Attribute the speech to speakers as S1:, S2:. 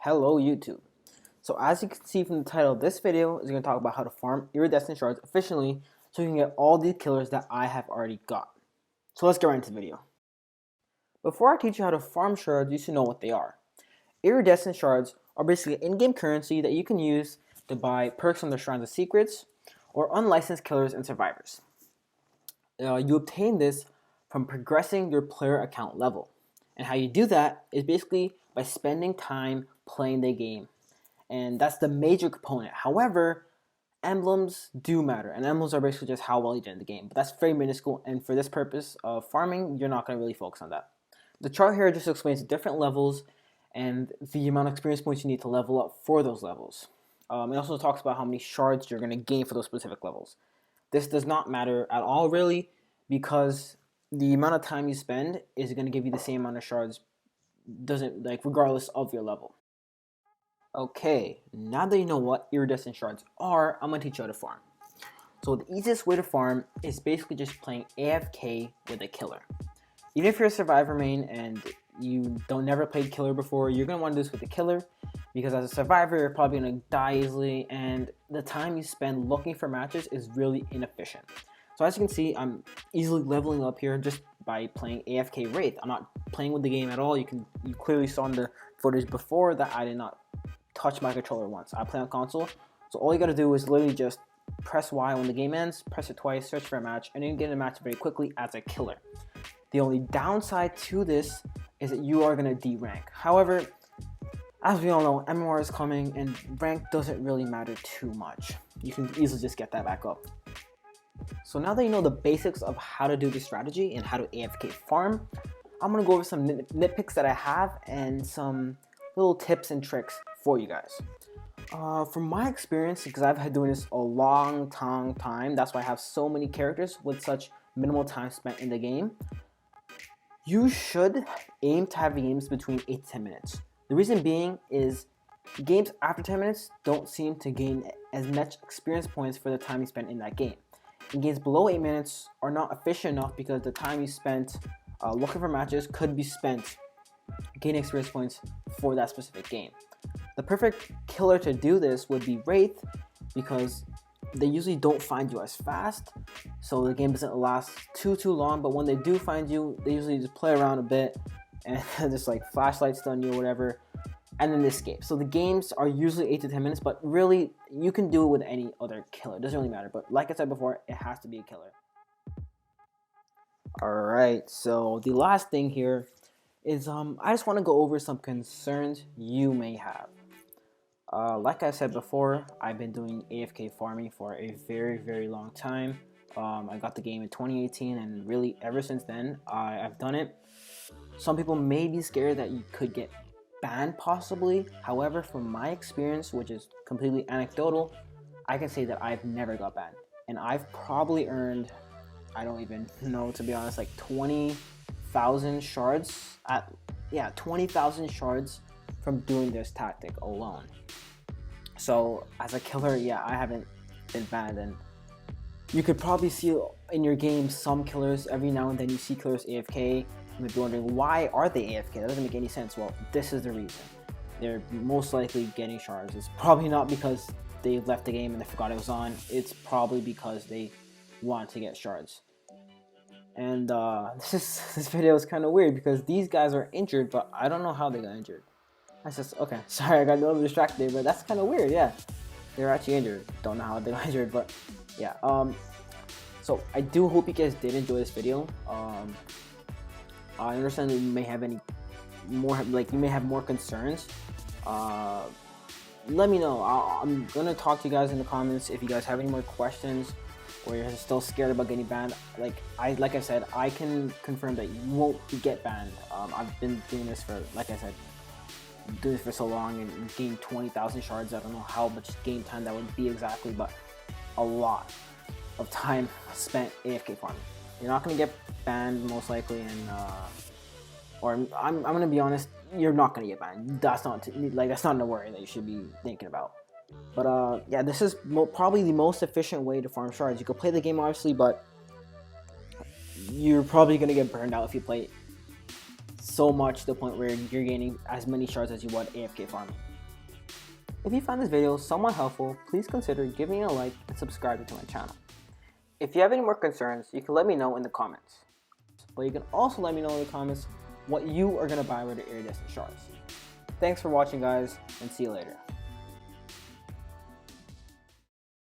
S1: Hello YouTube. So as you can see from the title, this video is going to talk about how to farm iridescent shards efficiently so you can get all these killers that I have already got. So let's get right into the video. Before I teach you how to farm shards, you should know what they are. Iridescent shards are basically in-game currency that you can use to buy perks from the Shrines of Secrets or unlicensed killers and survivors. You obtain this from progressing your player account level. And how you do that is basically by spending time playing the game. And that's the major component. However, emblems do matter, and emblems are basically just how well you did in the game. But that's very minuscule, and for this purpose of farming, you're not going to really focus on that. The chart here just explains the different levels and the amount of experience points you need to level up for those levels. It also talks about how many shards you're going to gain for those specific levels. This does not matter at all, really, because the amount of time you spend is going to give you the same amount of shards, regardless of your level. Okay, now that you know what iridescent shards are, I'm going to teach you how to farm. So the easiest way to farm is basically just playing AFK with a killer. Even if you're a survivor main and you never played killer before, you're going to want to do this with a killer, because as a survivor, you're probably going to die easily, and the time you spend looking for matches is really inefficient. So as you can see, I'm easily leveling up here just by playing AFK Wraith. I'm not playing with the game at all. You clearly saw in the footage before that I did not touch my controller once. I play on console, so all you gotta do is literally just press Y when the game ends, press it twice, search for a match, and you can get a match very quickly as a killer. The only downside to this is that you are gonna D-rank. However, as we all know, MMR is coming, and rank doesn't really matter too much. You can easily just get that back up. So now that you know the basics of how to do this strategy and how to AFK farm, I'm gonna go over some nitpicks that I have and some little tips and tricks for you guys. From my experience, because I've been doing this a long time, that's why I have so many characters with such minimal time spent in the game, you should aim to have games between 8 to 10 minutes. The reason being is games after 10 minutes don't seem to gain as much experience points for the time you spent in that game. And games below 8 minutes are not efficient enough because the time you spent looking for matches could be spent gaining experience points for that specific game. The perfect killer to do this would be Wraith, because they usually don't find you as fast, so the game doesn't last too long, but when they do find you, they usually just play around a bit and just like flashlight stun you or whatever, and then escape. So the games are usually 8 to 10 minutes, but really you can do it with any other killer. It doesn't really matter, but like I said before, it has to be a killer. Alright, so the last thing here is I just want to go over some concerns you may have. Like I said before, I've been doing AFK farming for a very long time. I got the game in 2018, and really ever since then I've done it. Some people may be scared that you could get banned possibly. However, from my experience, which is completely anecdotal, I can say that I've never got banned, and I've probably earned, I don't even know to be honest, like 20,000 shards 20,000 shards from doing this tactic alone. So as a killer, yeah, I haven't been banned, and you could probably see in your game some killers every now and then. You see killers AFK. You might be wondering, why are they AFK? That doesn't make any sense. Well, this is the reason. They're most likely getting shards. It's probably not because they left the game and they forgot it was on. It's probably because they want to get shards. And this video is kind of weird because these guys are injured, but I don't know how they got injured. That's just, okay, sorry, I got a little distracted there, but that's kind of weird, yeah. They're actually injured. Don't know how they got injured, but yeah. So I do hope you guys did enjoy this video. I understand that you may have you may have more concerns. Let me know. I'm gonna talk to you guys in the comments if you guys have any more questions, or you're still scared about getting banned. Like I said, I can confirm that you won't get banned. I've been doing this for, like I said, doing this for so long and gained 20,000 shards. I don't know how much game time that would be exactly, but a lot of time spent AFK farming. You're not gonna get banned most likely, and or I'm gonna be honest, you're not gonna get banned. That's not a worry that you should be thinking about. But yeah, this is probably the most efficient way to farm shards. You could play the game obviously, but you're probably gonna get burned out if you play so much to the point where you're gaining as many shards as you would AFK farming. If you found this video somewhat helpful, please consider giving it a like and subscribing to my channel. If you have any more concerns, you can let me know in the comments. But you can also let me know in the comments what you are going to buy with the iridescent shards. Thanks for watching, guys, and see you later.